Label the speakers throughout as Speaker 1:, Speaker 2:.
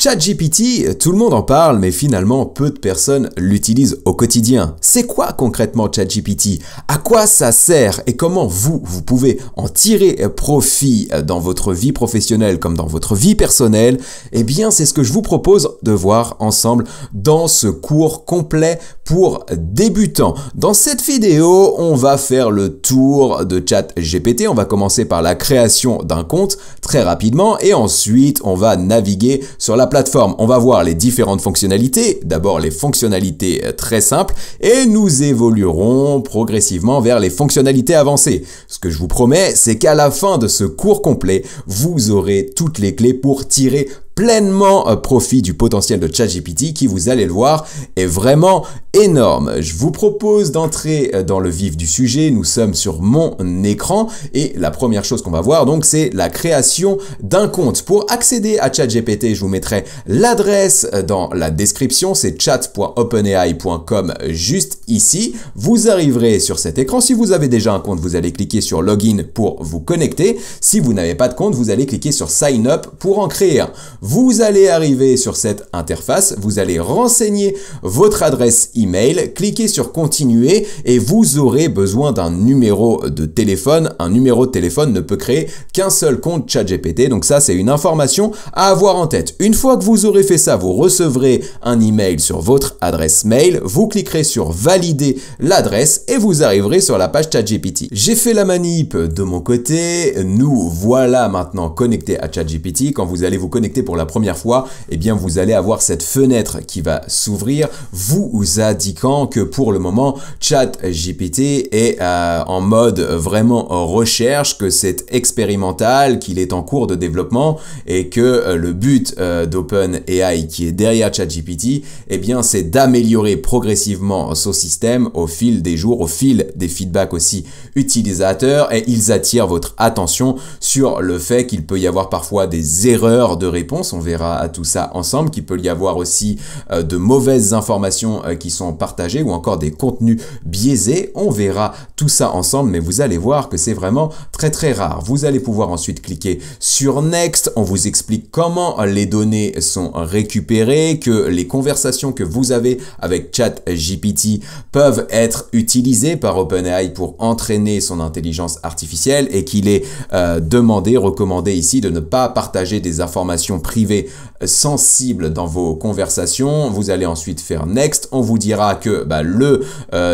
Speaker 1: ChatGPT, tout le monde en parle, mais finalement, peu de personnes l'utilisent au quotidien. C'est quoi concrètement ChatGPT? À quoi ça sert? Et comment vous pouvez en tirer profit dans votre vie professionnelle comme dans votre vie personnelle? Eh bien, c'est ce que je vous propose de voir ensemble dans ce cours complet pour débutants. Dans cette vidéo, on va faire le tour de ChatGPT. On va commencer par la création d'un compte très rapidement et ensuite, on va naviguer sur la plateforme. On va voir les différentes fonctionnalités, d'abord les fonctionnalités très simples et nous évoluerons progressivement vers les fonctionnalités avancées. Ce que je vous promets, c'est qu'à la fin de ce cours complet, vous aurez toutes les clés pour tirer pleinement profit du potentiel de ChatGPT qui, vous allez le voir, est vraiment énorme. Je vous propose d'entrer dans le vif du sujet. Nous sommes sur mon écran et la première chose qu'on va voir donc c'est la création d'un compte. Pour accéder à ChatGPT, je vous mettrai l'adresse dans la description, c'est chat.openai.com juste ici. Vous arriverez sur cet écran. Si vous avez déjà un compte, vous allez cliquer sur Login pour vous connecter. Si vous n'avez pas de compte, vous allez cliquer sur Sign Up pour en créer un. Vous allez arriver sur cette interface, vous allez renseigner votre adresse email, cliquez sur continuer et vous aurez besoin d'un numéro de téléphone. Un numéro de téléphone ne peut créer qu'un seul compte ChatGPT, donc ça c'est une information à avoir en tête. Une fois que vous aurez fait ça, vous recevrez un email sur votre adresse mail, vous cliquerez sur valider l'adresse et vous arriverez sur la page ChatGPT. J'ai fait la manip de mon côté, nous voilà maintenant connectés à ChatGPT. Quand vous allez vous connecter pour la première fois, eh bien vous allez avoir cette fenêtre qui va s'ouvrir, vous indiquant que pour le moment ChatGPT est en mode vraiment recherche, que c'est expérimental, qu'il est en cours de développement et que le but d'OpenAI qui est derrière ChatGPT, eh bien c'est d'améliorer progressivement son système au fil des jours, au fil des feedbacks aussi utilisateurs, et ils attirent votre attention sur le fait qu'il peut y avoir parfois des erreurs de réponse. On verra à tout ça ensemble, qu'il peut y avoir aussi de mauvaises informations qui sont partagées ou encore des contenus biaisés. On verra tout ça ensemble, mais vous allez voir que c'est vraiment très rare. Vous allez pouvoir ensuite cliquer sur Next. On vous explique comment les données sont récupérées, que les conversations que vous avez avec ChatGPT peuvent être utilisées par OpenAI pour entraîner son intelligence artificielle et qu'il est recommandé ici de ne pas partager des informations privées sensibles dans vos conversations. Vous allez ensuite faire Next. On vous dira que le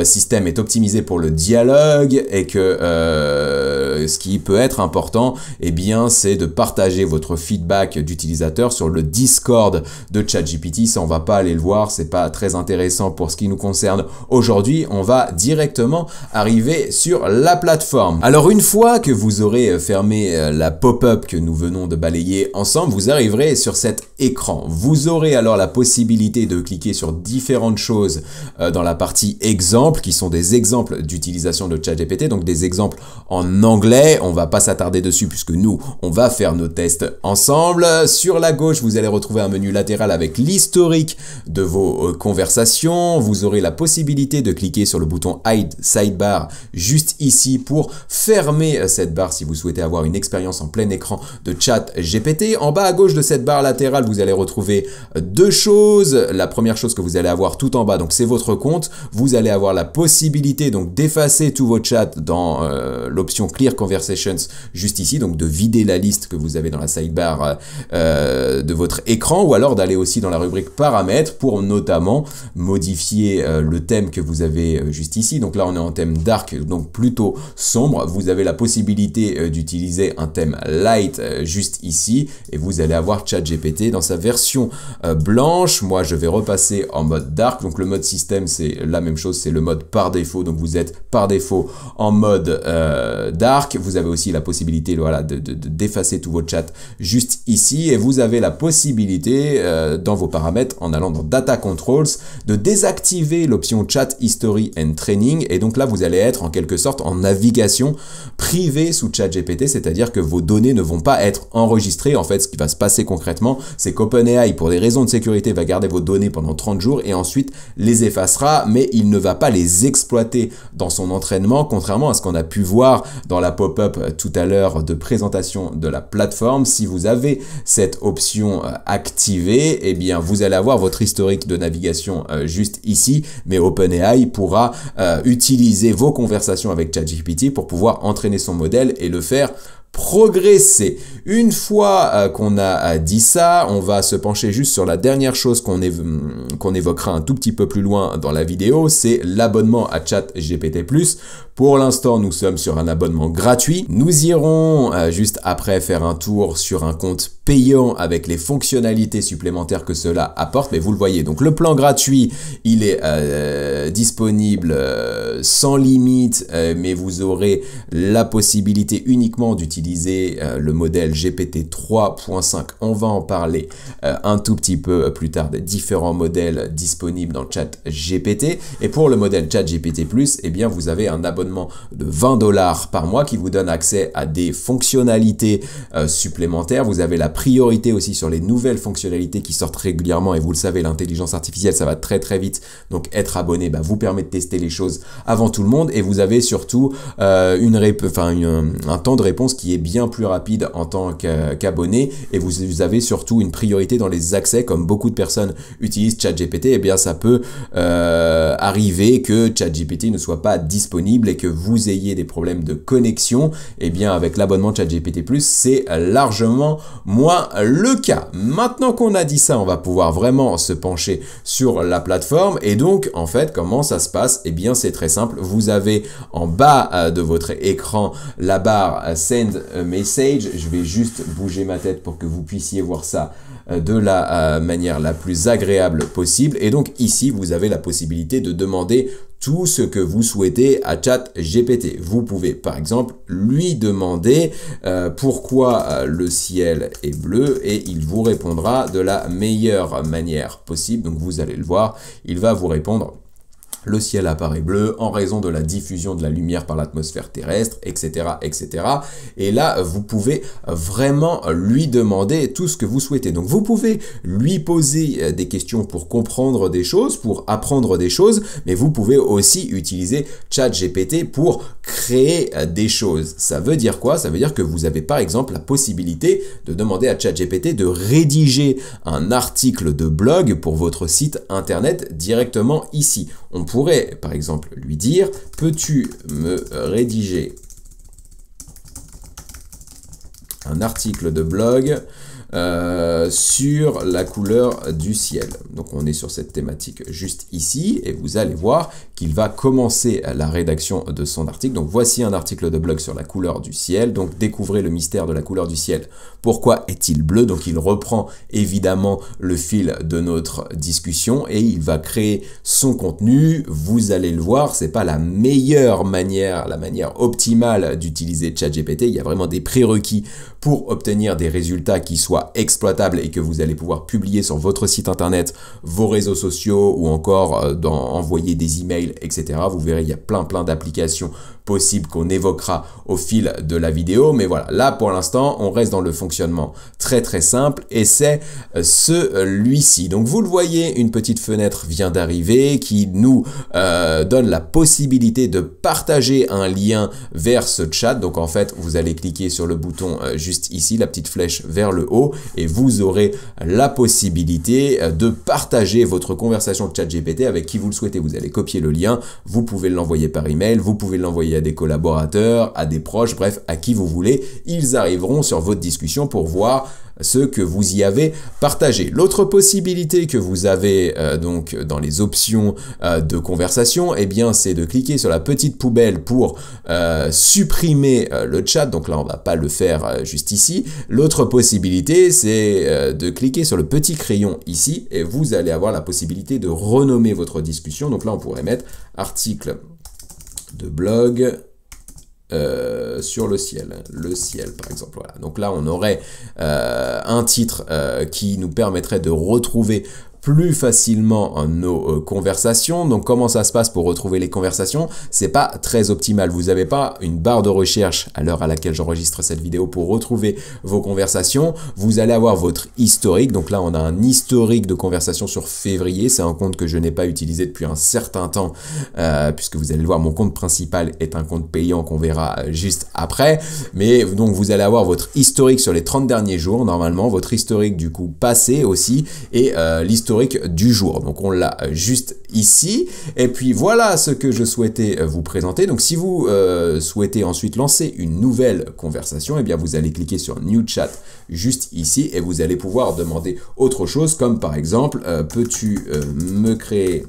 Speaker 1: système est optimisé pour le dialogue et que ce qui peut être important, eh bien, c'est de partager votre feedback d'utilisateur sur le Discord de ChatGPT. Ça, on va pas aller le voir. C'est pas très intéressant pour ce qui nous concerne aujourd'hui. On va directement arriver sur la plateforme. Alors, une fois que vous aurez fermé la pop-up que nous venons de balayer ensemble, vous arriverez sur cet écran. Vous aurez alors la possibilité de cliquer sur différentes choses dans la partie exemples, qui sont des exemples d'utilisation de ChatGPT, donc des exemples en anglais. On va pas s'attarder dessus puisque nous, on va faire nos tests ensemble. Sur la gauche, vous allez retrouver un menu latéral avec l'historique de vos conversations. Vous aurez la possibilité de cliquer sur le bouton Hide Sidebar juste ici pour fermer cette barre si vous souhaitez avoir une expérience en plein écran de ChatGPT. En bas à gauche de cette barre latérale, vous allez retrouver deux choses. La première chose que vous allez avoir tout en bas, donc c'est votre compte. Vous allez avoir la possibilité donc d'effacer tous vos chats dans l'option Clear Conversations juste ici, donc de vider la liste que vous avez dans la sidebar de votre écran, ou alors d'aller aussi dans la rubrique paramètres pour notamment modifier le thème que vous avez juste ici. Donc là on est en thème dark, donc plutôt sombre. Vous avez la possibilité d'utiliser un thème light juste ici et vous allez avoir ChatGPT dans sa version blanche. Moi je vais repasser en mode dark, donc le mode système c'est la même chose, c'est le mode par défaut, donc vous êtes par défaut en mode dark. Vous avez aussi la possibilité d'effacer tous vos chats juste ici et vous avez la possibilité dans vos paramètres, en allant dans Data Controls, de désactiver l'option Chat History and Training, et donc là vous allez être en quelque sorte en navigation privée sous ChatGPT, c'est-à-dire que vos données ne vont pas être enregistrées. En fait, ce qui va se passer concrètement, c'est c'est qu'OpenAI, pour des raisons de sécurité, va garder vos données pendant 30 jours et ensuite les effacera, mais il ne va pas les exploiter dans son entraînement, contrairement à ce qu'on a pu voir dans la pop-up tout à l'heure de présentation de la plateforme. Si vous avez cette option activée, eh bien vous allez avoir votre historique de navigation juste ici, mais OpenAI pourra utiliser vos conversations avec ChatGPT pour pouvoir entraîner son modèle et le faire progresser. Une fois qu'on a dit ça, on va se pencher juste sur la dernière chose qu'on évoquera un tout petit peu plus loin dans la vidéo, c'est l'abonnement à ChatGPT+. Pour l'instant, nous sommes sur un abonnement gratuit. Nous irons juste après faire un tour sur un compte payant avec les fonctionnalités supplémentaires que cela apporte, mais vous le voyez. Donc le plan gratuit, il est disponible sans limite, mais vous aurez la possibilité uniquement d'utiliser le modèle GPT 3.5. On va en parler un tout petit peu plus tard des différents modèles disponibles dans ChatGPT. Et pour le modèle ChatGPT+, eh bien vous avez un abonnement de 20 $ par mois qui vous donne accès à des fonctionnalités supplémentaires. Vous avez la priorité aussi sur les nouvelles fonctionnalités qui sortent régulièrement et vous le savez, l'intelligence artificielle, ça va très très vite. Donc être abonné vous permet de tester les choses avant tout le monde et vous avez surtout un temps de réponse qui est bien plus rapide en tant qu'abonné et vous avez surtout une priorité dans les accès. Comme beaucoup de personnes utilisent ChatGPT, eh bien ça peut arriver que ChatGPT ne soit pas disponible et que vous ayez des problèmes de connexion. Eh bien avec l'abonnement ChatGPT+, c'est largement moins le cas. Maintenant qu'on a dit ça, on va pouvoir vraiment se pencher sur la plateforme et donc en fait comment ça se passe? Eh bien c'est très simple, vous avez en bas de votre écran la barre Send a Message. Je vais juste bouger ma tête pour que vous puissiez voir ça de la manière la plus agréable possible. Et donc ici, vous avez la possibilité de demander tout ce que vous souhaitez à ChatGPT. Vous pouvez par exemple lui demander pourquoi le ciel est bleu et il vous répondra de la meilleure manière possible. Donc vous allez le voir, il va vous répondre: le ciel apparaît bleu en raison de la diffusion de la lumière par l'atmosphère terrestre, etc., etc. Et là, vous pouvez vraiment lui demander tout ce que vous souhaitez. Donc, vous pouvez lui poser des questions pour comprendre des choses, pour apprendre des choses, mais vous pouvez aussi utiliser ChatGPT pour créer des choses. Ça veut dire quoi? Ça veut dire que vous avez par exemple la possibilité de demander à ChatGPT de rédiger un article de blog pour votre site internet directement ici. On pourrait par exemple lui dire: peux-tu me rédiger un article de blog sur la couleur du ciel. Donc on est sur cette thématique juste ici et vous allez voir qu'il va commencer la rédaction de son article. Donc voici un article de blog sur la couleur du ciel. Donc découvrez le mystère de la couleur du ciel. Pourquoi est-il bleu? Donc il reprend évidemment le fil de notre discussion et il va créer son contenu. Vous allez le voir, c'est pas la meilleure manière, la manière optimale d'utiliser ChatGPT. Il y a vraiment des prérequis pour obtenir des résultats qui soient exploitables et que vous allez pouvoir publier sur votre site internet, vos réseaux sociaux ou encore envoyer des emails, etc. Vous verrez, il y a plein d'applications possibles qu'on évoquera au fil de la vidéo. Mais voilà, là pour l'instant, on reste dans le fonctionnement très simple et c'est celui-ci. Donc vous le voyez, une petite fenêtre vient d'arriver qui nous donne la possibilité de partager un lien vers ce chat. Donc en fait, vous allez cliquer sur le bouton juste ici, la petite flèche vers le haut et vous aurez la possibilité de partager votre conversation de ChatGPT avec qui vous le souhaitez. Vous allez copier le lien, vous pouvez l'envoyer par email, vous pouvez l'envoyer à des collaborateurs, à des proches, bref, à qui vous voulez. Ils arriveront sur votre discussion pour voir ce que vous y avez partagé. L'autre possibilité que vous avez donc dans les options de conversation, eh bien c'est de cliquer sur la petite poubelle pour supprimer le chat. Donc là on va pas le faire juste ici. L'autre possibilité c'est de cliquer sur le petit crayon ici et vous allez avoir la possibilité de renommer votre discussion. Donc là on pourrait mettre article de blog sur le ciel par exemple. Voilà. Donc là on aurait un titre qui nous permettrait de retrouver plus facilement nos conversations. Donc comment ça se passe pour retrouver les conversations? C'est pas très optimal. Vous n'avez pas une barre de recherche à l'heure à laquelle j'enregistre cette vidéo pour retrouver vos conversations. Vous allez avoir votre historique. Donc là, on a un historique de conversation sur février. C'est un compte que je n'ai pas utilisé depuis un certain temps puisque vous allez le voir, mon compte principal est un compte payant qu'on verra juste après. Mais donc vous allez avoir votre historique sur les 30 derniers jours normalement, votre historique du coup passé aussi et l'historique du jour. Donc on l'a juste ici. Et puis voilà ce que je souhaitais vous présenter. Donc si vous souhaitez ensuite lancer une nouvelle conversation, eh bien vous allez cliquer sur New Chat juste ici et vous allez pouvoir demander autre chose comme par exemple peux-tu me créer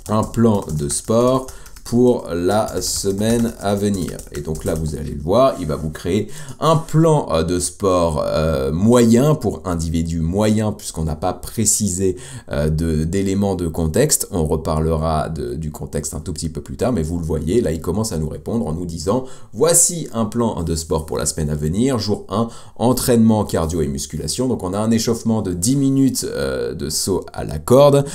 Speaker 1: un plan de sport pour la semaine à venir. Et donc là, vous allez le voir, il va vous créer un plan de sport moyen pour individu moyen, puisqu'on n'a pas précisé d'éléments de contexte. On reparlera du contexte un tout petit peu plus tard, mais vous le voyez, là, il commence à nous répondre en nous disant « Voici un plan de sport pour la semaine à venir. Jour 1, entraînement cardio et musculation. » Donc, on a un échauffement de 10 minutes de saut à la corde,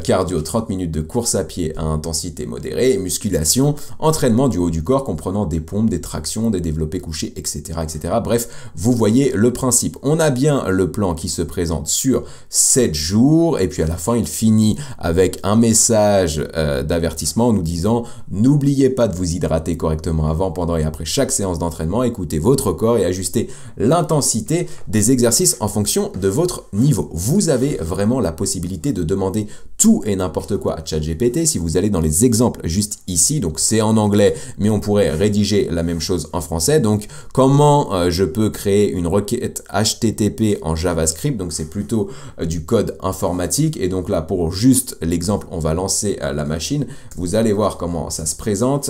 Speaker 1: cardio 30 minutes de course à pied à intensité modérée, musculation, entraînement du haut du corps comprenant des pompes, des tractions, des développés couchés, etc., etc. Bref, vous voyez le principe. On a bien le plan qui se présente sur 7 jours et puis à la fin, il finit avec un message d'avertissement en nous disant « N'oubliez pas de vous hydrater correctement avant, pendant et après chaque séance d'entraînement. Écoutez votre corps et ajustez l'intensité des exercices en fonction de votre niveau. » Vous avez vraiment la possibilité de demander tout et n'importe quoi à ChatGPT. Si vous allez dans les exemples juste ici, donc c'est en anglais, mais on pourrait rédiger la même chose en français. Donc, comment je peux créer une requête HTTP en JavaScript? Donc, c'est plutôt du code informatique. Et donc là, pour juste l'exemple, on va lancer la machine. Vous allez voir comment ça se présente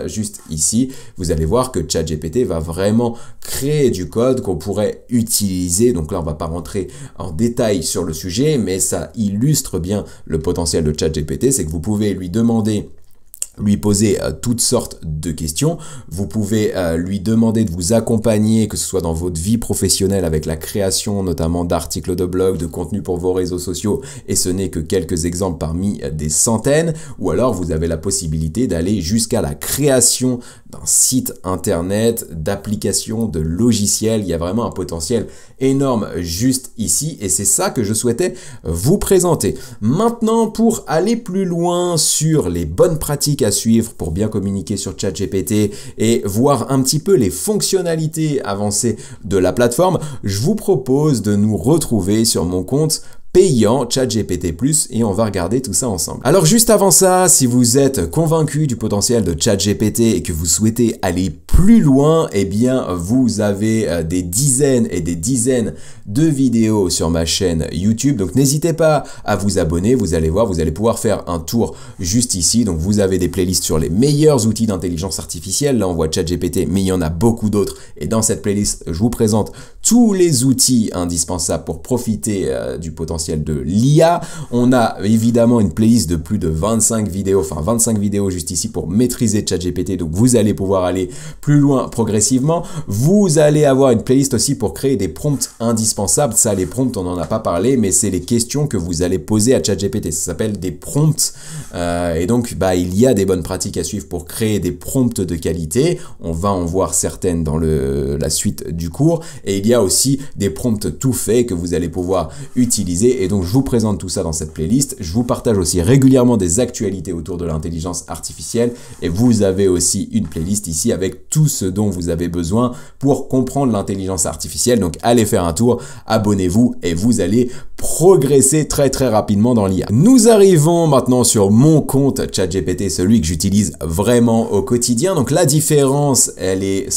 Speaker 1: juste ici. Vous allez voir que ChatGPT va vraiment créer du code qu'on pourrait utiliser. Donc là, on va pas rentrer en détail sur le sujet, mais ça illustre bien le potentiel de ChatGPT. C'est que vous pouvez lui poser toutes sortes de questions. Vous pouvez lui demander de vous accompagner, que ce soit dans votre vie professionnelle avec la création notamment d'articles de blog, de contenu pour vos réseaux sociaux, et ce n'est que quelques exemples parmi des centaines, ou alors vous avez la possibilité d'aller jusqu'à la création d'un site internet, d'applications, de logiciels. Il y a vraiment un potentiel énorme juste ici et c'est ça que je souhaitais vous présenter. Maintenant, pour aller plus loin sur les bonnes pratiques à suivre pour bien communiquer sur ChatGPT et voir un petit peu les fonctionnalités avancées de la plateforme, je vous propose de nous retrouver sur mon compte payant ChatGPT+, et on va regarder tout ça ensemble. Alors juste avant ça, si vous êtes convaincu du potentiel de ChatGPT et que vous souhaitez aller plus loin, eh bien vous avez des dizaines et des dizaines de vidéos sur ma chaîne YouTube. Donc n'hésitez pas à vous abonner, vous allez voir, vous allez pouvoir faire un tour juste ici. Donc vous avez des playlists sur les meilleurs outils d'intelligence artificielle. Là on voit ChatGPT, mais il y en a beaucoup d'autres. Et dans cette playlist, je vous présente tous les outils indispensables pour profiter du potentiel de l'IA. On a évidemment une playlist de plus de 25 vidéos, enfin 25 vidéos juste ici pour maîtriser ChatGPT. Donc vous allez pouvoir aller plus loin progressivement. Vous allez avoir une playlist aussi pour créer des prompts indispensables. Ça, les prompts, on n'en a pas parlé, mais c'est les questions que vous allez poser à ChatGPT. Ça s'appelle des prompts. Et donc, il y a des bonnes pratiques à suivre pour créer des prompts de qualité. On va en voir certaines dans la suite du cours. Et il y a aussi des prompts tout faits que vous allez pouvoir utiliser. Et donc, je vous présente tout ça dans cette playlist. Je vous partage aussi régulièrement des actualités autour de l'intelligence artificielle. Et vous avez aussi une playlist ici avec tout ce dont vous avez besoin pour comprendre l'intelligence artificielle. Donc, allez faire un tour, abonnez-vous et vous allez progresser très rapidement dans l'IA. Nous arrivons maintenant sur mon compte ChatGPT, celui que j'utilise vraiment au quotidien. Donc, la différence, elle est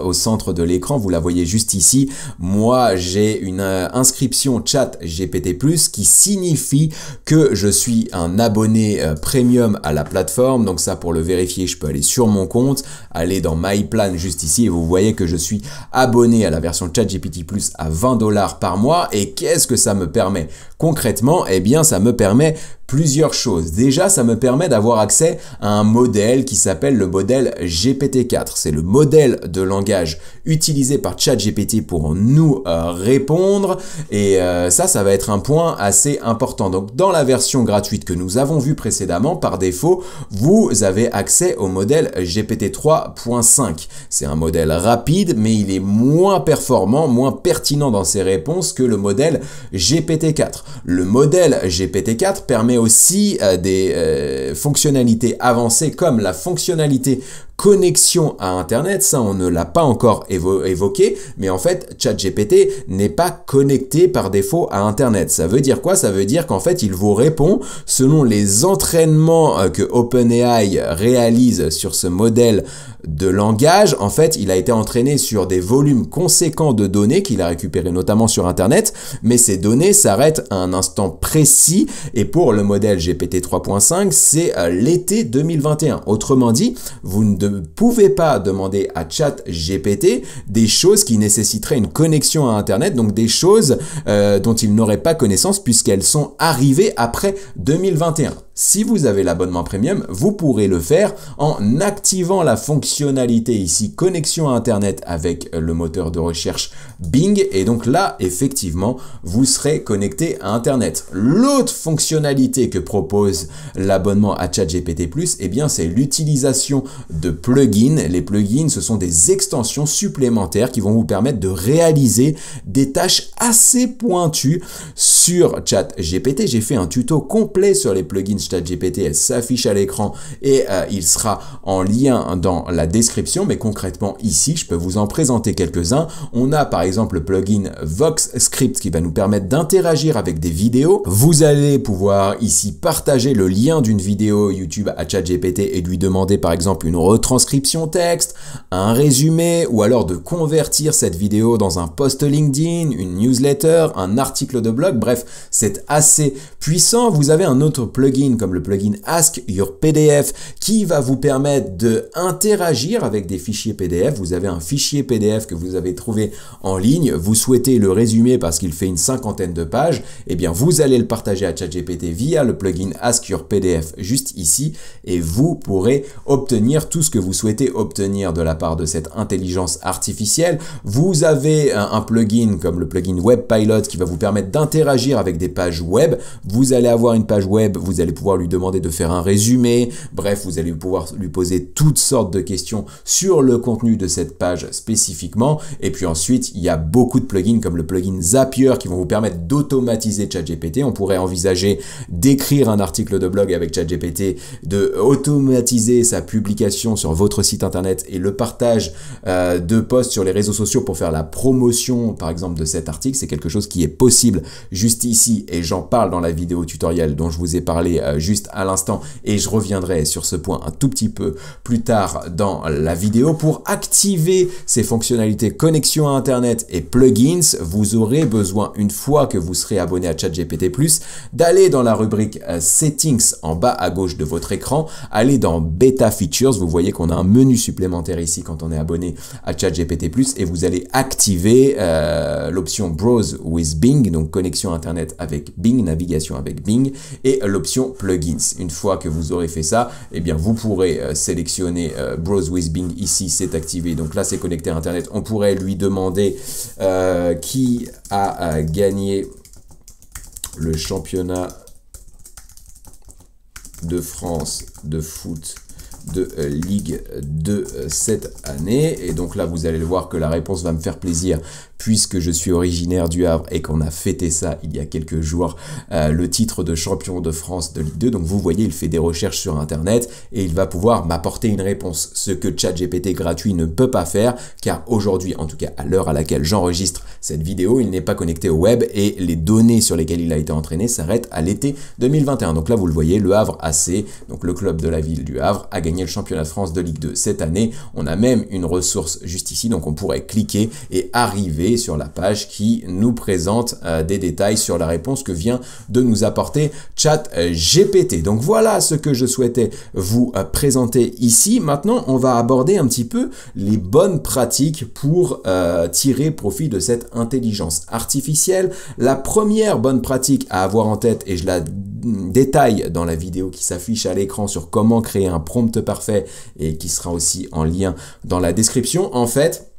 Speaker 1: au centre de l'écran. Vous la voyez juste ici. Moi, j'ai une inscription ChatGPT+, qui signifie que je suis un abonné premium à la plateforme. Donc ça, pour le vérifier, je peux aller sur mon compte, aller dans My Plan juste ici et vous voyez que je suis abonné à la version ChatGPT+ à 20 $ par mois. Et qu'est-ce que ça me permet concrètement? Eh bien, ça me permet plusieurs choses. Déjà, ça me permet d'avoir accès à un modèle qui s'appelle le modèle GPT-4. C'est le modèle de langage utilisé par ChatGPT pour nous répondre et ça va être un point assez important. Donc dans la version gratuite que nous avons vue précédemment, par défaut, vous avez accès au modèle GPT 3.5. C'est un modèle rapide, mais il est moins performant, moins pertinent dans ses réponses que le modèle GPT-4. Le modèle GPT-4 permet aussi des fonctionnalités avancées comme la fonctionnalité connexion à Internet. Ça, on ne l'a pas encore évoqué, mais en fait, ChatGPT n'est pas connecté par défaut à Internet. Ça veut dire quoi? Ça veut dire qu'en fait, il vous répond selon les entraînements que OpenAI réalise sur ce modèle de langage. En fait, il a été entraîné sur des volumes conséquents de données qu'il a récupérées notamment sur Internet, mais ces données s'arrêtent à un instant précis et pour le modèle GPT 3.5, c'est l'été 2021. Autrement dit, vous ne pouvez pas demander à ChatGPT des choses qui nécessiteraient une connexion à Internet, donc des choses dont il n'aurait pas connaissance puisqu'elles sont arrivées après 2021. Si vous avez l'abonnement premium, vous pourrez le faire en activant la fonctionnalité ici connexion à Internet avec le moteur de recherche Bing et donc là effectivement vous serez connecté à Internet. L'autre fonctionnalité que propose l'abonnement à ChatGPT+, eh bien c'est l'utilisation de plugins. Les plugins, ce sont des extensions supplémentaires qui vont vous permettre de réaliser des tâches assez pointues sur ChatGPT. J'ai fait un tuto complet sur les plugins ChatGPT, elle s'affiche à l'écran et il sera en lien dans la description, mais concrètement ici, je peux vous en présenter quelques-uns. On a par exemple le plugin VoxScript qui va nous permettre d'interagir avec des vidéos. Vous allez pouvoir ici partager le lien d'une vidéo YouTube à ChatGPT et lui demander par exemple une retranscription texte, un résumé ou alors de convertir cette vidéo dans un post LinkedIn, une newsletter, un article de blog. Bref, c'est assez puissant. Vous avez un autre plugin comme le plugin Ask Your PDF qui va vous permettre de interagir avec des fichiers PDF. Vous avez un fichier PDF que vous avez trouvé en ligne, vous souhaitez le résumer parce qu'il fait une 50aine de pages, eh bien vous allez le partager à ChatGPT via le plugin Ask Your PDF juste ici et vous pourrez obtenir tout ce que vous souhaitez obtenir de la part de cette intelligence artificielle. Vous avez un plugin comme le plugin WebPilot qui va vous permettre d'interagir avec des pages web. Vous allez avoir une page web, vous allez pouvoir lui demander de faire un résumé. Bref, vous allez pouvoir lui poser toutes sortes de questions sur le contenu de cette page spécifiquement. Et puis ensuite, il y a beaucoup de plugins comme le plugin Zapier qui vont vous permettre d'automatiser ChatGPT. On pourrait envisager d'écrire un article de blog avec ChatGPT, de automatiser sa publication sur votre site internet et le partage de posts sur les réseaux sociaux pour faire la promotion par exemple de cet article. C'est quelque chose qui est possible juste ici et j'en parle dans la vidéo tutoriel dont je vous ai parlé juste à l'instant et je reviendrai sur ce point un tout petit peu plus tard dans la vidéo. Pour activer ces fonctionnalités connexion à Internet et plugins, vous aurez besoin, une fois que vous serez abonné à ChatGPT+, d'aller dans la rubrique Settings en bas à gauche de votre écran, aller dans Beta Features. Vous voyez qu'on a un menu supplémentaire ici quand on est abonné à ChatGPT+, et vous allez activer l'option Browse with Bing, donc connexion Internet avec Bing, navigation avec Bing, et l'option Plugins. Une fois que vous aurez fait ça, eh bien vous pourrez sélectionner Browse with Bing ici, c'est activé. Donc là, c'est connecté à Internet. On pourrait lui demander qui a gagné le championnat de France de foot de Ligue 2 cette année. Et donc là, vous allez le voir que la réponse va me faire plaisir puisque je suis originaire du Havre et qu'on a fêté ça il y a quelques jours, le titre de champion de France de Ligue 2. Donc vous voyez, il fait des recherches sur Internet et il va pouvoir m'apporter une réponse, ce que ChatGPT gratuit ne peut pas faire, car aujourd'hui, en tout cas à l'heure à laquelle j'enregistre cette vidéo, il n'est pas connecté au web et les données sur lesquelles il a été entraîné s'arrêtent à l'été 2021. Donc là, vous le voyez, le Havre AC, donc le club de la ville du Havre, a gagné le championnat de France de Ligue 2 cette année. On a même une ressource juste ici, donc on pourrait cliquer et arriver sur la page qui nous présente des détails sur la réponse que vient de nous apporter ChatGPT. Donc voilà ce que je souhaitais vous présenter ici. Maintenant, on va aborder un petit peu les bonnes pratiques pour tirer profit de cette intelligence artificielle. La première bonne pratique à avoir en tête, et je la détails dans la vidéo qui s'affiche à l'écran sur comment créer un prompt parfait et qui sera aussi en lien dans la description. En fait,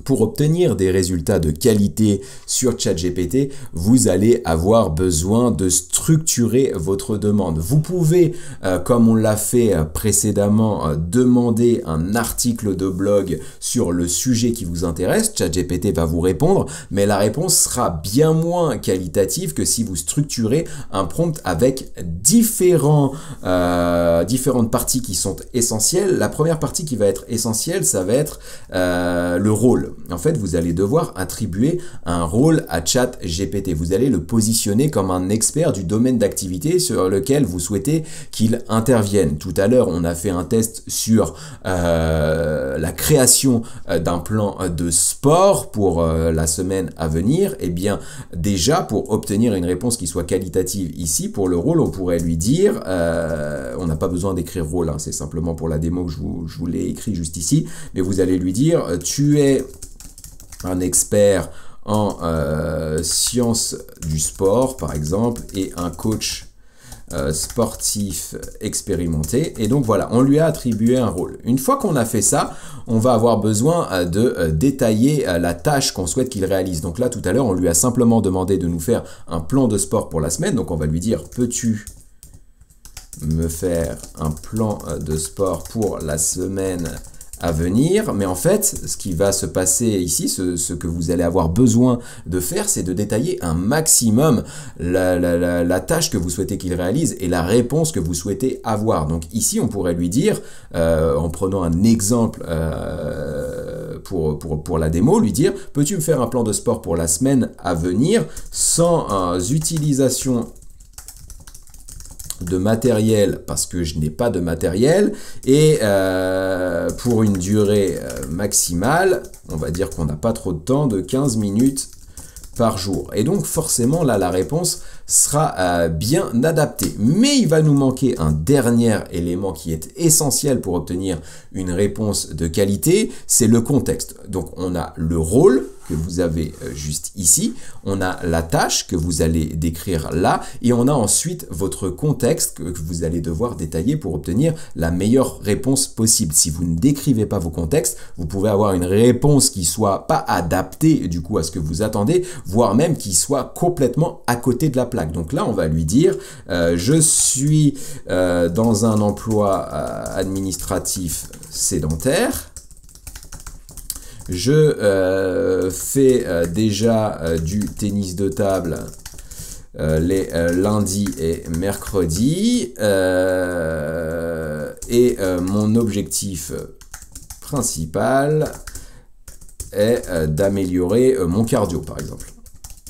Speaker 1: pour obtenir des résultats de qualité sur ChatGPT, vous allez avoir besoin de structurer votre demande. Vous pouvez, comme on l'a fait précédemment, demander un article de blog sur le sujet qui vous intéresse. ChatGPT va vous répondre, mais la réponse sera bien moins qualitative que si vous structurez un prompt avec différentes parties qui sont essentielles. La première partie qui va être essentielle, ça va être le rôle. En fait, vous allez devoir attribuer un rôle à ChatGPT. Vous allez le positionner comme un expert du domaine d'activité sur lequel vous souhaitez qu'il intervienne. Tout à l'heure, on a fait un test sur la création d'un plan de sport pour la semaine à venir. Eh bien, déjà, pour obtenir une réponse qui soit qualitative ici, pour le rôle, on pourrait lui dire, on n'a pas besoin d'écrire rôle, hein, c'est simplement pour la démo que je vous l'ai écrit juste ici, mais vous allez lui dire, tu es un expert en sciences du sport, par exemple, et un coach sportif expérimenté. Et donc voilà, on lui a attribué un rôle. Une fois qu'on a fait ça, on va avoir besoin de détailler la tâche qu'on souhaite qu'il réalise. Donc là, tout à l'heure, on lui a simplement demandé de nous faire un plan de sport pour la semaine. Donc on va lui dire, peux-tu me faire un plan de sport pour la semaine à venir? Mais en fait, ce qui va se passer ici, ce que vous allez avoir besoin de faire, c'est de détailler un maximum la tâche que vous souhaitez qu'il réalise et la réponse que vous souhaitez avoir. Donc ici, on pourrait lui dire, en prenant un exemple pour la démo, lui dire, peux-tu me faire un plan de sport pour la semaine à venir sans utilisation de matériel parce que je n'ai pas de matériel et pour une durée maximale, on va dire qu'on n'a pas trop de temps, de 15 minutes par jour. Et donc forcément là la réponse sera bien adaptée. Mais il va nous manquer un dernier élément qui est essentiel pour obtenir une réponse de qualité, c'est le contexte. Donc on a le rôle que vous avez juste ici, on a la tâche que vous allez décrire là, et on a ensuite votre contexte que vous allez devoir détailler pour obtenir la meilleure réponse possible. Si vous ne décrivez pas vos contextes, vous pouvez avoir une réponse qui soit pas adaptée du coup à ce que vous attendez, voire même qui soit complètement à côté de la plaque. Donc là, on va lui dire, je suis dans un emploi administratif sédentaire. Je fais déjà du tennis de table les lundis et mercredis et mon objectif principal est d'améliorer mon cardio par exemple.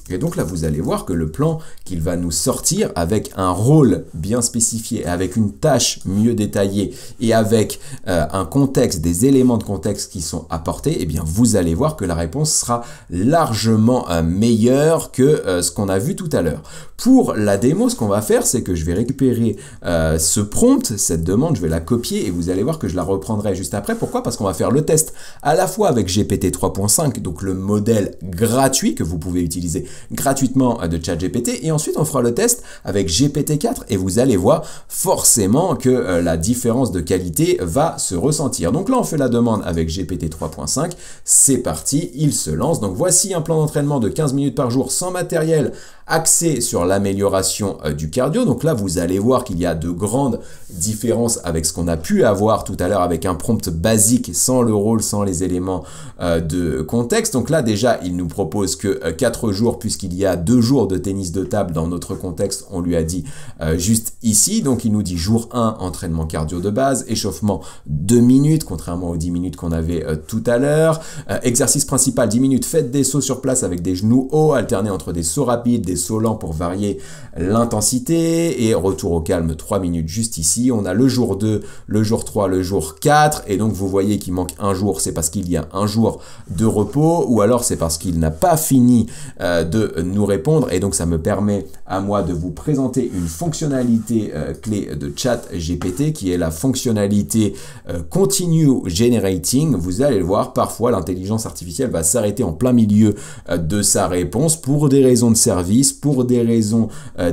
Speaker 1: Et donc là, vous allez voir que le plan qu'il va nous sortir avec un rôle bien spécifié, avec une tâche mieux détaillée et avec un contexte, des éléments de contexte qui sont apportés, eh bien vous allez voir que la réponse sera largement meilleure que ce qu'on a vu tout à l'heure. Pour la démo, ce qu'on va faire, c'est que je vais récupérer ce prompt, cette demande, je vais la copier et vous allez voir que je la reprendrai juste après. Pourquoi? Parce qu'on va faire le test à la fois avec GPT 3.5, donc le modèle gratuit que vous pouvez utiliser gratuitement de ChatGPT, et ensuite on fera le test avec GPT-4 et vous allez voir forcément que la différence de qualité va se ressentir. Donc là on fait la demande avec GPT 3.5, c'est parti, il se lance. Donc voici un plan d'entraînement de 15 minutes par jour sans matériel, axé sur l'amélioration du cardio. Donc là, vous allez voir qu'il y a de grandes différences avec ce qu'on a pu avoir tout à l'heure avec un prompt basique, sans le rôle, sans les éléments de contexte. Donc là, déjà, il nous propose que 4 jours, puisqu'il y a 2 jours de tennis de table dans notre contexte, on lui a dit juste ici. Donc il nous dit jour 1, entraînement cardio de base, échauffement 2 minutes, contrairement aux 10 minutes qu'on avait tout à l'heure. Exercice principal, 10 minutes, faites des sauts sur place avec des genoux hauts, alternés entre des sauts rapides, des sauts lents pour varier l'intensité, et retour au calme 3 minutes juste ici. On a le jour 2, le jour 3, le jour 4, et donc vous voyez qu'il manque un jour, c'est parce qu'il y a un jour de repos, ou alors c'est parce qu'il n'a pas fini de nous répondre, et donc ça me permet à moi de vous présenter une fonctionnalité clé de ChatGPT qui est la fonctionnalité Continue Generating. Vous allez le voir, parfois l'intelligence artificielle va s'arrêter en plein milieu de sa réponse pour des raisons de service, 6 pour des raisons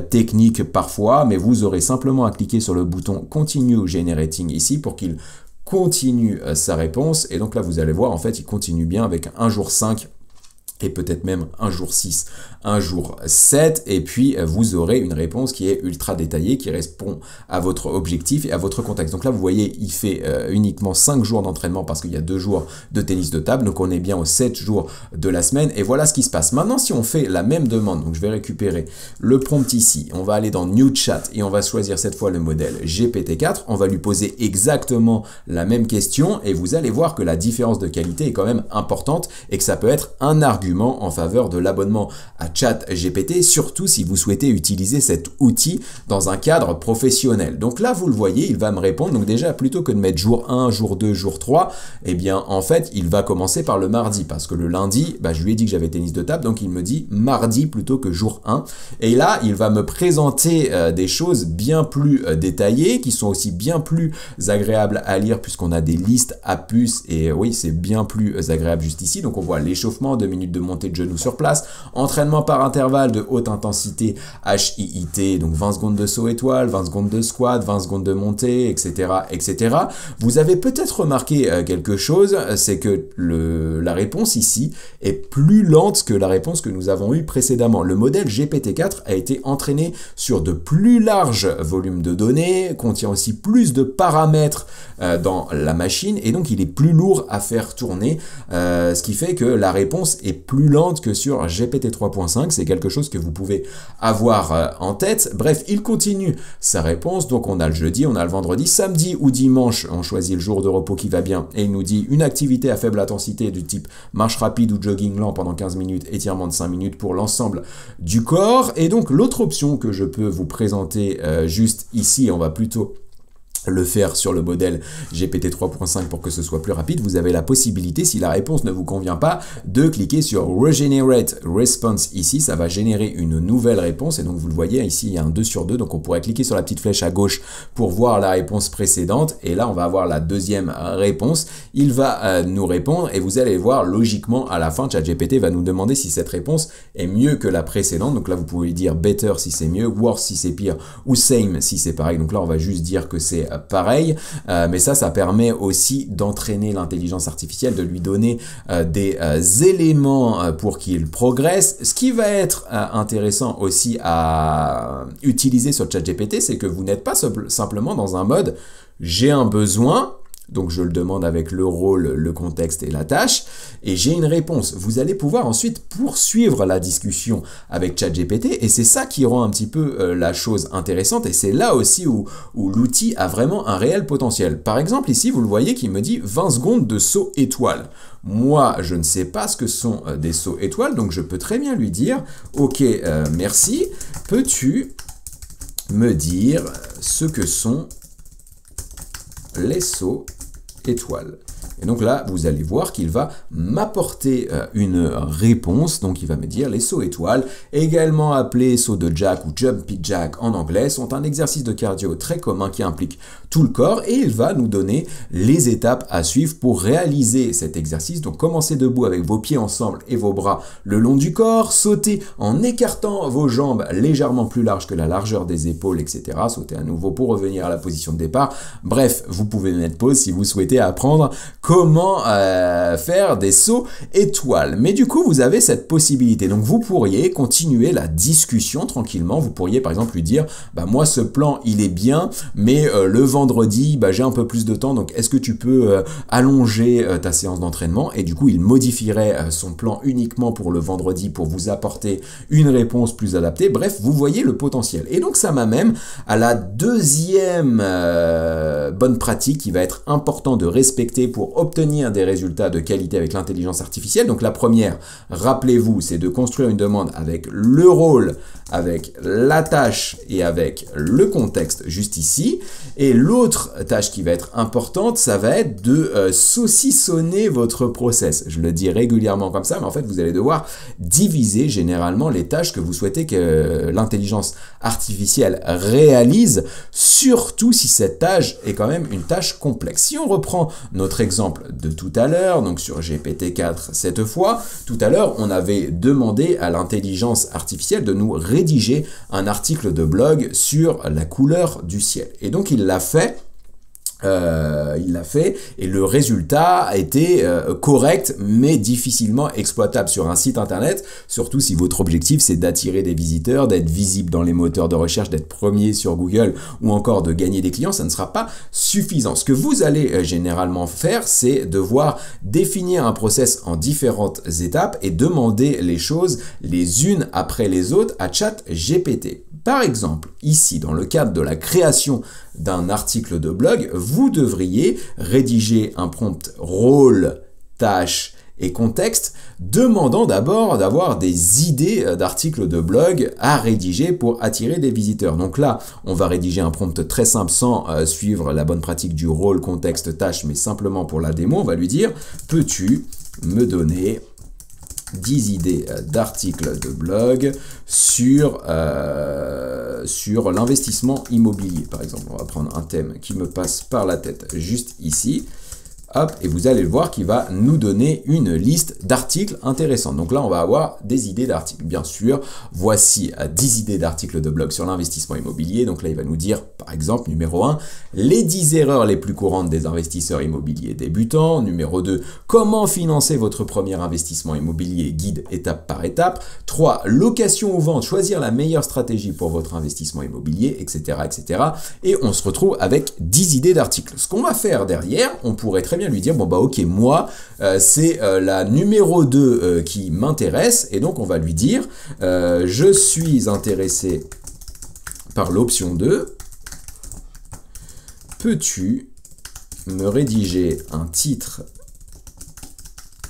Speaker 1: techniques parfois, mais vous aurez simplement à cliquer sur le bouton Continue Generating ici pour qu'il continue sa réponse. Et donc là, vous allez voir, en fait, il continue bien avec un jour 5 et peut-être même un jour 6, un jour 7, et puis vous aurez une réponse qui est ultra détaillée, qui répond à votre objectif et à votre contexte. Donc là, vous voyez, il fait uniquement 5 jours d'entraînement parce qu'il y a 2 jours de tennis de table, donc on est bien aux 7 jours de la semaine, et voilà ce qui se passe. Maintenant, si on fait la même demande, donc je vais récupérer le prompt ici, on va aller dans New Chat, et on va choisir cette fois le modèle GPT-4, on va lui poser exactement la même question, et vous allez voir que la différence de qualité est quand même importante, et que ça peut être un argument en faveur de l'abonnement à ChatGPT, surtout si vous souhaitez utiliser cet outil dans un cadre professionnel. Donc là, vous le voyez, il va me répondre. Donc déjà, plutôt que de mettre jour 1, jour 2, jour 3, eh bien, en fait, il va commencer par le mardi, parce que le lundi, je lui ai dit que j'avais tennis de table, donc il me dit mardi plutôt que jour 1. Et là, il va me présenter des choses bien plus détaillées, qui sont aussi bien plus agréables à lire, puisqu'on a des listes à puces, et oui, c'est bien plus agréable juste ici. Donc on voit l'échauffement, 2 minutes de montée de genoux sur place, entraînement par intervalle de haute intensité HIIT, donc 20 secondes de saut étoile, 20 secondes de squat, 20 secondes de montée, etc. etc. Vous avez peut-être remarqué quelque chose, c'est que la réponse ici est plus lente que la réponse que nous avons eue précédemment. Le modèle GPT-4 a été entraîné sur de plus larges volumes de données, contient aussi plus de paramètres dans la machine, et donc il est plus lourd à faire tourner, ce qui fait que la réponse est plus lente que sur GPT 3.5, c'est quelque chose que vous pouvez avoir en tête. Bref, il continue sa réponse, donc on a le jeudi, on a le vendredi, samedi ou dimanche, on choisit le jour de repos qui va bien, et il nous dit une activité à faible intensité du type marche rapide ou jogging lent pendant 15 minutes, étirement de 5 minutes pour l'ensemble du corps. Et donc l'autre option que je peux vous présenter juste ici, on va plutôt le faire sur le modèle GPT 3.5 pour que ce soit plus rapide, vous avez la possibilité, si la réponse ne vous convient pas, de cliquer sur Regenerate Response ici, ça va générer une nouvelle réponse, et donc vous le voyez ici il y a un 2 sur 2, donc on pourrait cliquer sur la petite flèche à gauche pour voir la réponse précédente, et là on va avoir la deuxième réponse, il va nous répondre, et vous allez voir logiquement à la fin, ChatGPT va nous demander si cette réponse est mieux que la précédente, donc là vous pouvez dire better si c'est mieux, worse si c'est pire, ou same si c'est pareil, donc là on va juste dire que c'est pareil, mais ça permet aussi d'entraîner l'intelligence artificielle, de lui donner des éléments pour qu'il progresse. Ce qui va être intéressant aussi à utiliser sur ChatGPT, c'est que vous n'êtes pas simplement dans un mode « j'ai un besoin », donc je le demande avec le rôle, le contexte et la tâche, et j'ai une réponse. Vous allez pouvoir ensuite poursuivre la discussion avec ChatGPT, et c'est ça qui rend un petit peu la chose intéressante, et c'est là aussi où l'outil a vraiment un réel potentiel. Par exemple, ici, vous le voyez qui me dit 20 secondes de saut étoile. Moi, je ne sais pas ce que sont des sauts étoiles, donc je peux très bien lui dire « Ok, merci, peux-tu me dire ce que sont les sauts étoiles ?» Et donc là, vous allez voir qu'il va m'apporter une réponse. Donc il va me dire les sauts étoiles, également appelés sauts de jack ou jumpy jack en anglais, sont un exercice de cardio très commun qui implique tout le corps, et il va nous donner les étapes à suivre pour réaliser cet exercice. Donc commencez debout avec vos pieds ensemble et vos bras le long du corps, sautez en écartant vos jambes légèrement plus larges que la largeur des épaules, etc. Sautez à nouveau pour revenir à la position de départ. Bref, vous pouvez mettre pause si vous souhaitez apprendre comment faire des sauts étoiles. Mais du coup, vous avez cette possibilité. Donc vous pourriez continuer la discussion tranquillement. Vous pourriez par exemple lui dire, moi ce plan il est bien, mais le vendredi, j'ai un peu plus de temps, donc est-ce que tu peux allonger ta séance d'entraînement? Et du coup, il modifierait son plan uniquement pour le vendredi pour vous apporter une réponse plus adaptée. Bref, vous voyez le potentiel. Et donc ça m'amène à la deuxième bonne pratique qui va être important de respecter pour obtenir des résultats de qualité avec l'intelligence artificielle. Donc la première, rappelez-vous, c'est de construire une demande avec le rôle, avec la tâche et avec le contexte juste ici. Et l'autre tâche qui va être importante, ça va être de saucissonner votre process. Je le dis régulièrement comme ça, mais en fait, vous allez devoir diviser généralement les tâches que vous souhaitez que l'intelligence artificielle réalise, surtout si cette tâche est quand même une tâche complexe. Si on reprend notre exemple l'exemple de tout à l'heure, donc sur GPT-4 cette fois, tout à l'heure, on avait demandé à l'intelligence artificielle de nous rédiger un article de blog sur la couleur du ciel. Et donc, il l'a fait. Et le résultat a été correct mais difficilement exploitable sur un site internet, surtout si votre objectif c'est d'attirer des visiteurs, d'être visible dans les moteurs de recherche, d'être premier sur Google ou encore de gagner des clients. Ça ne sera pas suffisant. Ce que vous allez généralement faire, c'est devoir définir un process en différentes étapes et demander les choses les unes après les autres à ChatGPT. Par exemple, ici, dans le cadre de la création d'un article de blog, vous devriez rédiger un prompt rôle, tâche et contexte, demandant d'abord d'avoir des idées d'articles de blog à rédiger pour attirer des visiteurs. Donc là, on va rédiger un prompt très simple sans suivre la bonne pratique du rôle, contexte, tâche, mais simplement pour la démo, on va lui dire « Peux-tu me donner 10 idées d'articles de blog sur l'investissement immobilier ». Par exemple, on va prendre un thème qui me passe par la tête juste ici. Hop, et vous allez le voir qui va nous donner une liste d'articles intéressants. Donc là, on va avoir des idées d'articles. Bien sûr, voici 10 idées d'articles de blog sur l'investissement immobilier. Donc là, il va nous dire, par exemple, numéro 1, les 10 erreurs les plus courantes des investisseurs immobiliers débutants. Numéro 2, comment financer votre premier investissement immobilier, guide étape par étape. 3, location ou vente, choisir la meilleure stratégie pour votre investissement immobilier, etc., etc. Et on se retrouve avec 10 idées d'articles. Ce qu'on va faire derrière, on pourrait très bien lui dire, bon bah ok, moi, c'est la numéro 2 qui m'intéresse, et donc on va lui dire, je suis intéressé par l'option 2, peux-tu me rédiger un titre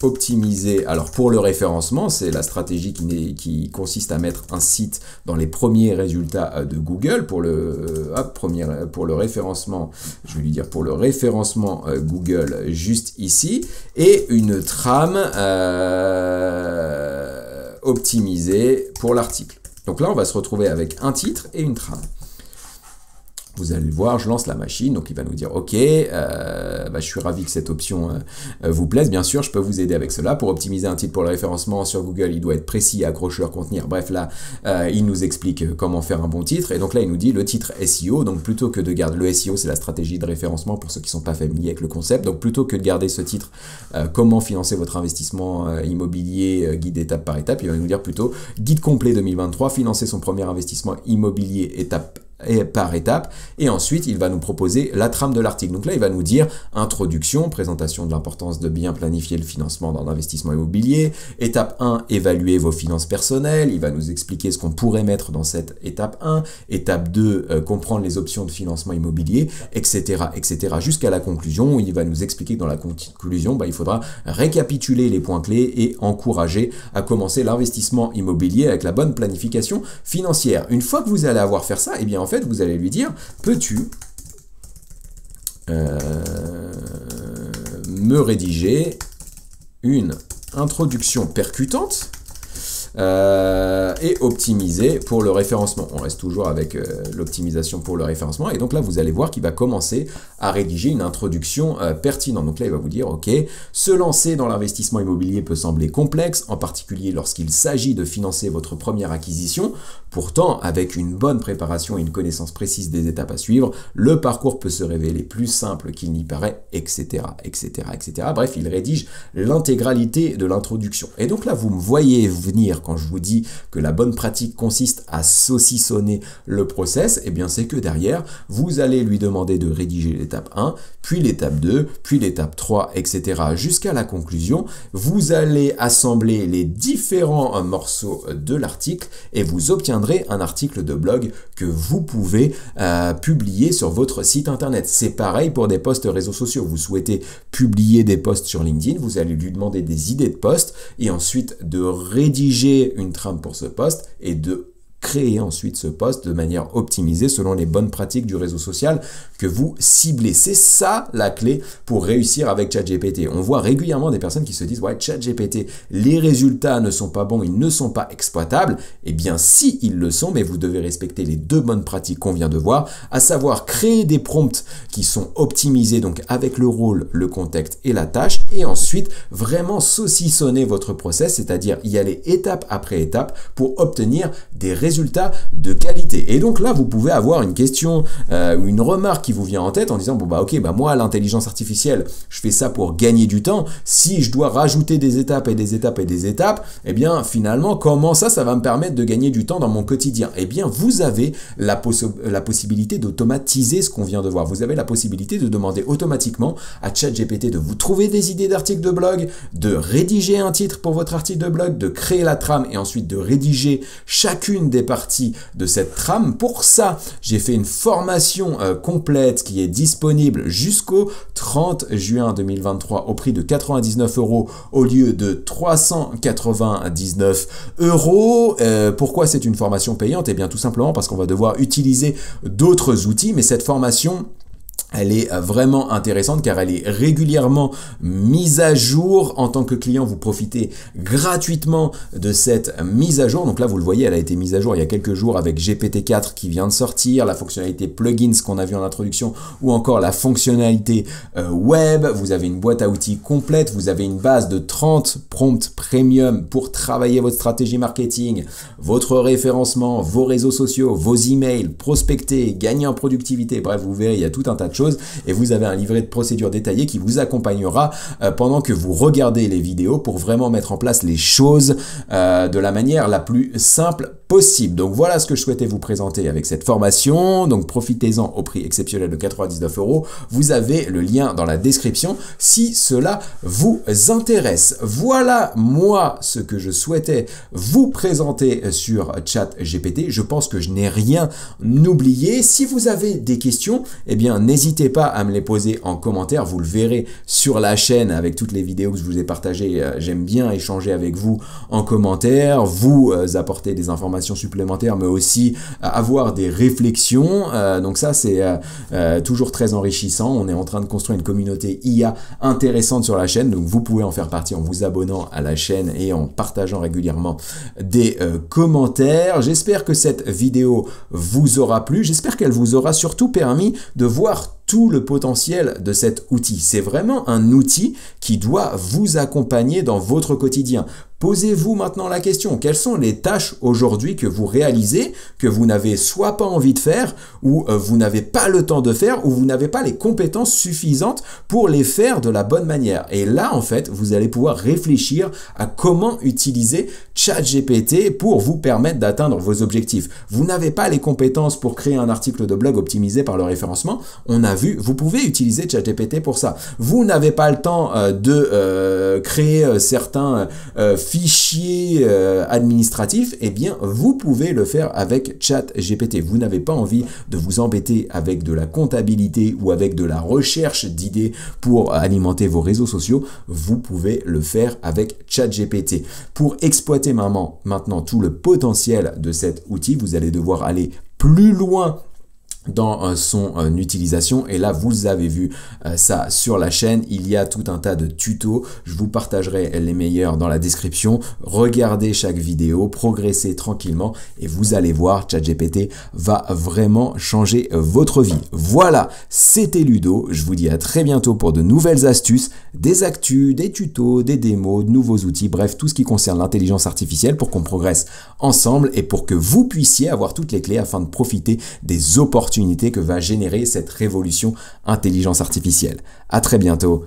Speaker 1: optimisé? Alors pour le référencement, c'est la stratégie qui consiste à mettre un site dans les premiers résultats de Google. Pour le référencement, je vais lui dire pour le référencement Google juste ici, et une trame optimisée pour l'article. Donc là, on va se retrouver avec un titre et une trame. Vous allez le voir, je lance la machine, donc il va nous dire « Ok, je suis ravi que cette option vous plaise. Bien sûr, je peux vous aider avec cela. Pour optimiser un titre pour le référencement sur Google, il doit être précis, accrocheur, contenir. » Bref, là, il nous explique comment faire un bon titre. Et donc là, il nous dit le titre SEO. Donc plutôt que de garder le SEO, c'est la stratégie de référencement pour ceux qui ne sont pas familiers avec le concept. Donc plutôt que de garder ce titre « Comment financer votre investissement immobilier, guide étape par étape », il va nous dire plutôt « Guide complet 2023, financer son premier investissement immobilier étape par étape », et ensuite il va nous proposer la trame de l'article. Donc là il va nous dire introduction, présentation de l'importance de bien planifier le financement dans l'investissement immobilier, étape 1, évaluer vos finances personnelles, il va nous expliquer ce qu'on pourrait mettre dans cette étape 1, étape 2, comprendre les options de financement immobilier, etc., etc., jusqu'à la conclusion où il va nous expliquer que dans la conclusion, il faudra récapituler les points clés et encourager à commencer l'investissement immobilier avec la bonne planification financière. Une fois que vous allez avoir fait ça, et bien en fait vous allez lui dire, peux-tu me rédiger une introduction percutante et optimisée pour le référencement. On reste toujours avec l'optimisation pour le référencement, et donc là vous allez voir qu'il va commencer à rédiger une introduction pertinente. Donc là il va vous dire ok, se lancer dans l'investissement immobilier peut sembler complexe, en particulier lorsqu'il s'agit de financer votre première acquisition. Pourtant, avec une bonne préparation et une connaissance précise des étapes à suivre, le parcours peut se révéler plus simple qu'il n'y paraît, etc., etc., etc. Bref, il rédige l'intégralité de l'introduction. Et donc là, vous me voyez venir quand je vous dis que la bonne pratique consiste à saucissonner le process. Eh bien, c'est que derrière, vous allez lui demander de rédiger l'étape 1, puis l'étape 2, puis l'étape 3, etc. jusqu'à la conclusion. Vous allez assembler les différents morceaux de l'article et vous obtiendrez un article de blog que vous pouvez publier sur votre site internet. C'est pareil pour des posts réseaux sociaux. Vous souhaitez publier des posts sur LinkedIn, vous allez lui demander des idées de posts et ensuite de rédiger une trame pour ce post et de créer ensuite ce post de manière optimisée selon les bonnes pratiques du réseau social que vous ciblez. C'est ça la clé pour réussir avec ChatGPT. On voit régulièrement des personnes qui se disent « Ouais, ChatGPT, les résultats ne sont pas bons, ils ne sont pas exploitables. » Eh bien, si ils le sont, mais vous devez respecter les deux bonnes pratiques qu'on vient de voir, à savoir créer des prompts qui sont optimisés, donc avec le rôle, le contexte et la tâche, et ensuite vraiment saucissonner votre process, c'est-à-dire y aller étape après étape pour obtenir des résultats de qualité. Et donc là, vous pouvez avoir une question ou une remarque qui vous vient en tête en disant « Bon bah ok, bah moi l'intelligence artificielle, je fais ça pour gagner du temps. Si je dois rajouter des étapes et des étapes et des étapes, eh bien finalement comment ça va me permettre de gagner du temps dans mon quotidien ?» Eh bien vous avez la possibilité d'automatiser ce qu'on vient de voir. Vous avez la possibilité de demander automatiquement à ChatGPT de vous trouver des idées d'articles de blog, de rédiger un titre pour votre article de blog, de créer la trame et ensuite de rédiger chacune des parties de cette trame. Pour ça, j'ai fait une formation complète qui est disponible jusqu'au 30 juin 2023 au prix de 99 € au lieu de 399 €. Pourquoi c'est une formation payante? Eh bien tout simplement parce qu'on va devoir utiliser d'autres outils, mais cette formation, elle est vraiment intéressante car elle est régulièrement mise à jour. En tant que client, vous profitez gratuitement de cette mise à jour. Donc là, vous le voyez, elle a été mise à jour il y a quelques jours avec GPT-4 qui vient de sortir, la fonctionnalité plugins qu'on a vu en introduction ou encore la fonctionnalité web. Vous avez une boîte à outils complète, vous avez une base de 30 prompts premium pour travailler votre stratégie marketing, votre référencement, vos réseaux sociaux, vos emails, prospecter, gagner en productivité. Bref, vous verrez, il y a tout un tas de choses. Et vous avez un livret de procédures détaillé qui vous accompagnera pendant que vous regardez les vidéos pour vraiment mettre en place les choses de la manière la plus simple possible. Donc voilà ce que je souhaitais vous présenter avec cette formation. Donc profitez-en au prix exceptionnel de 99 €. Vous avez le lien dans la description si cela vous intéresse. Voilà moi ce que je souhaitais vous présenter sur ChatGPT. Je pense que je n'ai rien oublié. Si vous avez des questions, eh bien n'hésitez pas à me les poser en commentaire, vous le verrez sur la chaîne avec toutes les vidéos que je vous ai partagées. J'aime bien échanger avec vous en commentaire, vous apporter des informations supplémentaires, mais aussi avoir des réflexions. Donc ça, c'est toujours très enrichissant. On est en train de construire une communauté IA intéressante sur la chaîne, donc vous pouvez en faire partie en vous abonnant à la chaîne et en partageant régulièrement des commentaires. J'espère que cette vidéo vous aura plu. J'espère qu'elle vous aura surtout permis de voir tout le potentiel de cet outil. C'est vraiment un outil qui doit vous accompagner dans votre quotidien. Posez-vous maintenant la question, quelles sont les tâches aujourd'hui que vous réalisez, que vous n'avez soit pas envie de faire, ou vous n'avez pas le temps de faire, ou vous n'avez pas les compétences suffisantes pour les faire de la bonne manière. Et là, en fait, vous allez pouvoir réfléchir à comment utiliser ChatGPT pour vous permettre d'atteindre vos objectifs. Vous n'avez pas les compétences pour créer un article de blog optimisé par le référencement. On a vu, vous pouvez utiliser ChatGPT pour ça. Vous n'avez pas le temps de créer certains fichiers administratifs, eh bien vous pouvez le faire avec ChatGPT. Vous n'avez pas envie de vous embêter avec de la comptabilité ou avec de la recherche d'idées pour alimenter vos réseaux sociaux, vous pouvez le faire avec ChatGPT. Pour exploiter maintenant tout le potentiel de cet outil, vous allez devoir aller plus loin dans son utilisation, et là vous avez vu ça sur la chaîne. Il y a tout un tas de tutos, je vous partagerai les meilleurs dans la description. Regardez chaque vidéo, progressez tranquillement et vous allez voir, ChatGPT va vraiment changer votre vie. Voilà, c'était Ludo, je vous dis à très bientôt pour de nouvelles astuces, des actus, des tutos, des démos, de nouveaux outils, bref tout ce qui concerne l'intelligence artificielle pour qu'on progresse ensemble et pour que vous puissiez avoir toutes les clés afin de profiter des opportunités que va générer cette révolution intelligence artificielle. À très bientôt.